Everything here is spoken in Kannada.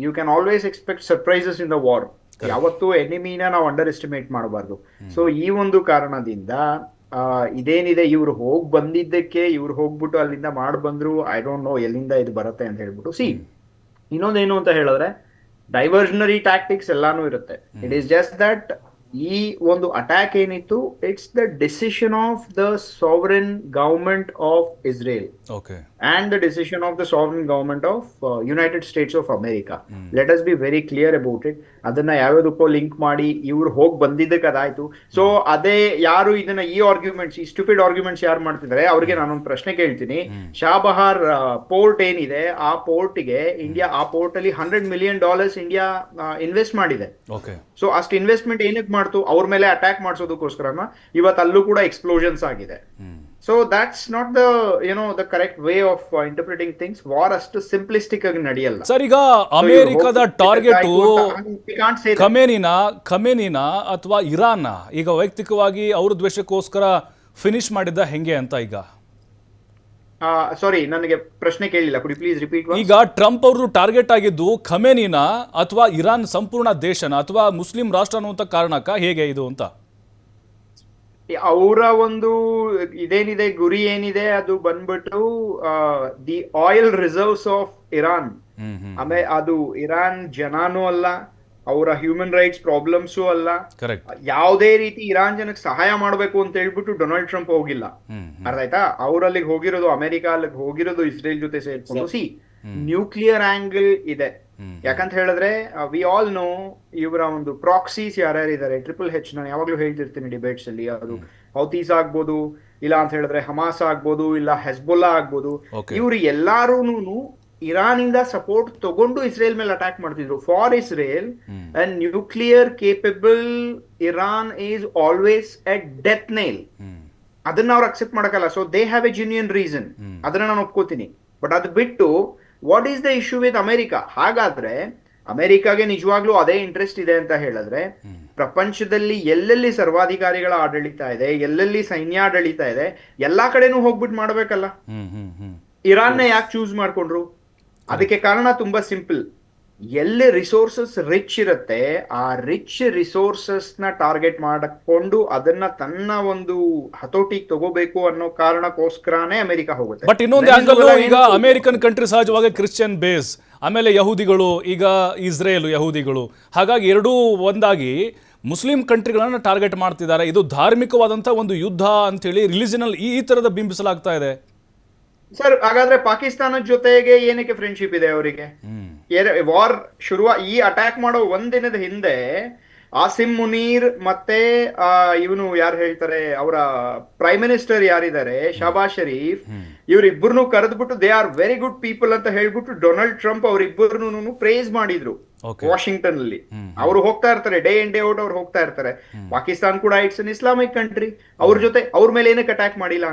You can always expect surprises in the war. Correct. ಯಾವತ್ತೂ ಎನಿಮಿನ ನಾವು ಅಂಡರ್ ಎಸ್ಟಿಮೇಟ್ ಮಾಡಬಾರ್ದು. ಸೊ ಈ ಒಂದು ಕಾರಣದಿಂದ ಇದೇನಿದೆ, ಇವ್ರು ಹೋಗ್ ಬಂದಿದ್ದಕ್ಕೆ ಇವ್ರು ಹೋಗ್ಬಿಟ್ಟು ಅಲ್ಲಿಂದ ಮಾಡಿ ಬಂದ್ರು, ಐ ಡೋಂಟ್ ನೋ ಎಲ್ಲಿಂದ ಇದು ಬರುತ್ತೆ ಅಂತ ಹೇಳ್ಬಿಟ್ಟು. ಇನ್ನೊಂದೇನು ಅಂತ ಹೇಳಿದ್ರೆ, ಡೈವರ್ಷನರಿ ಟ್ಯಾಕ್ಟಿಕ್ಸ್ ಎಲ್ಲಾನು ಇರುತ್ತೆ. ಇಟ್ ಈಸ್ ಜಸ್ಟ್ ದಟ್ ಈ ಒಂದು ಅಟ್ಯಾಕ್ ಏನಿತ್ತು, it's the decision of the sovereign government of Israel Okay. and the decision of the sovereign government of United States of America. Let us be very clear about it. ಅದನ್ನ ಯಾವ್ಯಾವುದಕ್ಕೋ ಲಿಂಕ್ ಮಾಡಿ ಇವ್ರು ಹೋಗಿ ಬಂದಿದ್ದಕ್ಕೆ ಅದಾಯ್ತು. ಸೊ ಅದೇ ಯಾರು ಇದನ್ನ ಈ ಆರ್ಗ್ಯುಮೆಂಟ್ಸ್, ಈ ಸ್ಟುಪಿಡ್ ಆರ್ಗ್ಯುಮೆಂಟ್ಸ್ ಯಾರು ಮಾಡ್ತಿದ್ದಾರೆ ಅವ್ರಿಗೆ ನಾನೊಂದು ಪ್ರಶ್ನೆ ಕೇಳ್ತೀನಿ. ಶಾಬಹಾರ್ ಪೋರ್ಟ್ ಏನಿದೆ, ಆ ಪೋರ್ಟ್ಗೆ ಇಂಡಿಯಾ, ಆ ಪೋರ್ಟ್ ಅಲ್ಲಿ $100 million ಇಂಡಿಯಾ ಇನ್ವೆಸ್ಟ್ ಮಾಡಿದೆ. Okay. ಸೊ ಅಷ್ಟು ಇನ್ವೆಸ್ಟ್ಮೆಂಟ್ ಏನಕ್ಕೆ ಮಾಡ್ತು? ಅವ್ರ ಮೇಲೆ ಅಟ್ಯಾಕ್ ಮಾಡಿಸೋದಕ್ಕೋಸ್ಕರನ ಇವತ್ತು ಅಲ್ಲೂ ಕೂಡ ಎಕ್ಸ್ಪ್ಲೋಷನ್ಸ್ ಆಗಿದೆ. So that's not the the correct way of interpreting things. War ಅಷ್ಟು ಸಿಂಪ್ಲಿಸ್ಟಿಕ್ ಆಗಿ ನಡೆಯಲ್ಲ. ಸರ್, ಈಗ ಅಮೆರಿಕದ ಟಾರ್ಗೆಟ್ ಖಮೇನಿನ ಅಥವಾ ಇರಾನ್ನ ಈಗ ವೈಯಕ್ತಿಕವಾಗಿ ಅವ್ರ ದ್ವೇಷಕ್ಕೋಸ್ಕರ ಫಿನಿಶ್ ಮಾಡಿದ್ದ ಹೆಂಗೆ ಅಂತ ಈಗ ಸಾರಿ, ನನಗೆ ಪ್ರಶ್ನೆ ಕೇಳಿಲ್ಲ. Could you please repeat? ಈಗ ಟ್ರಂಪ್ ಅವರು ಟಾರ್ಗೆಟ್ ಆಗಿದ್ದು ಖಮೇನಿನ ಅಥವಾ ಇರಾನ್ ಸಂಪೂರ್ಣ ದೇಶನ ಅಥವಾ ಮುಸ್ಲಿಂ ರಾಷ್ಟ್ರ ಅನ್ನುವಂಥ ಕಾರಣಕ್ಕ ಹೇಗೆ ಇದು ಅಂತ? ಅವರ ಒಂದು ಇದೇನಿದೆ, ಗುರಿ ಏನಿದೆ, ಅದು ಬಂದ್ಬಿಟ್ಟು the oil reserves of Iran. ಆಮೇಲೆ ಅದು ಇರಾನ್ ಜನನೂ ಅಲ್ಲ, ಅವರ ಹ್ಯೂಮನ್ ರೈಟ್ಸ್ ಪ್ರಾಬ್ಲಮ್ಸು ಅಲ್ಲ. ಯಾವುದೇ ರೀತಿ ಇರಾನ್ ಜನಕ್ಕೆ ಸಹಾಯ ಮಾಡಬೇಕು ಅಂತ ಹೇಳ್ಬಿಟ್ಟು ಡೊನಾಲ್ಡ್ ಟ್ರಂಪ್ ಹೋಗಿಲ್ಲ. ಅರ್ಥ ಆಯ್ತಾ? ಅವ್ರಲ್ಲಿಗೆ ಹೋಗಿರೋದು, ಅಮೆರಿಕ ಅಲ್ಲಿಗೆ ಹೋಗಿರೋದು ಇಸ್ರೇಲ್ ಜೊತೆ ಸೇರ್ಕೊಂಡು. ನ್ಯೂಕ್ಲಿಯರ್ ಆಂಗಲ್ ಇದೆ. ಯಾಕಂತ ಹೇಳಿದ್ರೆ ವಿ ಆಲ್ ನೋ ಇವರ ಒಂದು ಪ್ರಾಕ್ಸೀಸ್ ಯಾರ್ಯಾರಿದ್ದಾರೆ. H ನಾನು ಯಾವಾಗ್ಲೂ ಹೇಳ್ತಿರ್ತೀನಿ ಡಿಬೇಟ್ಸ್ ಅಲ್ಲಿ, ಅದು ಹೌತೀಸ್ ಆಗ್ಬೋದು, ಇಲ್ಲ ಅಂತ ಹೇಳಿದ್ರೆ ಹಮಾಸ್ ಆಗ್ಬೋದು, ಇಲ್ಲ ಹೆಸ್ಬೊಲ್ಲಾ ಆಗ್ಬೋದು. ಇವ್ರು ಎಲ್ಲಾರೂನು ಇರಾನ್ ಇಂದ ಸಪೋರ್ಟ್ ತಗೊಂಡು ಇಸ್ರೇಲ್ ಮೇಲೆ ಅಟ್ಯಾಕ್ ಮಾಡ್ತಿದ್ರು. For Israel and nuclear capable Iran is always A death nail. ಅದನ್ನ ಅವ್ರು ಅಕ್ಸೆಪ್ಟ್ ಮಾಡಕಲ್ಲ. So they have A genuine reason, ಅದನ್ನ ನಾನು ಒಪ್ಕೋತೀನಿ. ಬಟ್ ಅದು ಬಿಟ್ಟು what is the issue with America? ಹಾಗಾದ್ರೆ ಅಮೆರಿಕಾಗೆ ನಿಜವಾಗ್ಲೂ ಅದೇ ಇಂಟ್ರೆಸ್ಟ್ ಇದೆ ಅಂತ ಹೇಳಿದ್ರೆ, ಪ್ರಪಂಚದಲ್ಲಿ ಎಲ್ಲೆಲ್ಲಿ ಸರ್ವಾಧಿಕಾರಿಗಳ ಆಡಳಿತ ಇದೆ, ಎಲ್ಲೆಲ್ಲಿ ಸೈನ್ಯಾಡಳಿತ ಇದೆ, ಎಲ್ಲಾ ಕಡೆನೂ ಹೋಗ್ಬಿಟ್ಟು ಮಾಡ್ಬೇಕಲ್ಲ. ಇರಾನ್ನ ಯಾಕೆ ಚೂಸ್ ಮಾಡ್ಕೊಂಡ್ರು? ಅದಕ್ಕೆ ಕಾರಣ ತುಂಬಾ ಸಿಂಪಲ್. ಎಲ್ಲಿ ರಿಸೋರ್ಸಸ್ ರಿಚ್ ಇರುತ್ತೆ, ಆ ರಿಚ್ ರಿಸೋರ್ಸಸ್ ನ ಟಾರ್ಗೆಟ್ ಮಾಡಿಕೊಂಡು ಅದನ್ನ ತನ್ನ ಒಂದು ಹತೋಟಿಗೆ ತಗೋಬೇಕು ಅನ್ನೋ ಕಾರಣಕ್ಕೋಸ್ಕರನೇ ಅಮೆರಿಕ ಹೋಗುತ್ತೆ. ಬಟ್ ಇನ್ನೊಂದು ಆಂಗಲ್, ಈಗ ಅಮೆರಿಕನ್ ಕಂಟ್ರಿ ಸಹಜವಾಗಿ ಕ್ರಿಶ್ಚಿಯನ್ ಬೇಸ್, ಆಮೇಲೆ ಯಹೂದಿಗಳು, ಈಗ ಇಸ್ರೇಲ್ ಯಹೂದಿಗಳು, ಹಾಗಾಗಿ ಎರಡೂ ಒಂದಾಗಿ ಮುಸ್ಲಿಂ ಕಂಟ್ರಿಗಳನ್ನ ಟಾರ್ಗೆಟ್ ಮಾಡ್ತಿದ್ದಾರೆ. ಇದು ಧಾರ್ಮಿಕವಾದಂತ ಒಂದು ಯುದ್ಧ ಅಂತೇಳಿ ರಿಲಿಜನಲ್ ಈ ತರದ ಬಿಂಬಿಸಲಾಗ್ತಾ ಇದೆ. ಸರ್, ಹಾಗಾದ್ರೆ ಪಾಕಿಸ್ತಾನದ ಜೊತೆಗೆ ಏನಕ್ಕೆ ಫ್ರೆಂಡ್ಶಿಪ್ ಇದೆ ಅವರಿಗೆ? ವಾರ್ ಈ ಅಟ್ಯಾಕ್ ಮಾಡೋ ಒಂದಿನದ ಹಿಂದೆ ಆಸಿಮ್ ಮುನೀರ್ ಮತ್ತೆ ಇವನು ಯಾರು ಹೇಳ್ತಾರೆ, ಅವರ ಪ್ರೈಮ್ ಮಿನಿಸ್ಟರ್ ಯಾರಿದ್ದಾರೆ, ಶಹಬಾಜ್ ಶರೀಫ್, ಇವರಿಬ್ಬರನ್ನು ಕರೆದ್ಬಿಟ್ಟು they are very good people ಅಂತ ಹೇಳ್ಬಿಟ್ಟು ಡೊನಾಲ್ಡ್ ಟ್ರಂಪ್ ಅವರಿಬ್ಬರನ್ನು ಪ್ರೇಸ್ ಮಾಡಿದ್ರು ವಾಷಿಂಗ್ಟನ್ ಅಲ್ಲಿ. ಅವರು ಹೋಗ್ತಾ ಇರ್ತಾರೆ, ಡೇ ಇನ್ ಡೇ ಔಟ್ ಅವ್ರು ಹೋಗ್ತಾ ಇರ್ತಾರೆ. ಪಾಕಿಸ್ತಾನ್ ಕೂಡ ಇಟ್ಸ್ ಅನ್ ಇಸ್ಲಾಮಿಕ್ ಕಂಟ್ರಿ. ಅವ್ರ ಜೊತೆ ಅವ್ರ ಮೇಲೆ ಏನಕ್ಕೆ ಅಟ್ಯಾಕ್ ಮಾಡಿಲ್ಲ?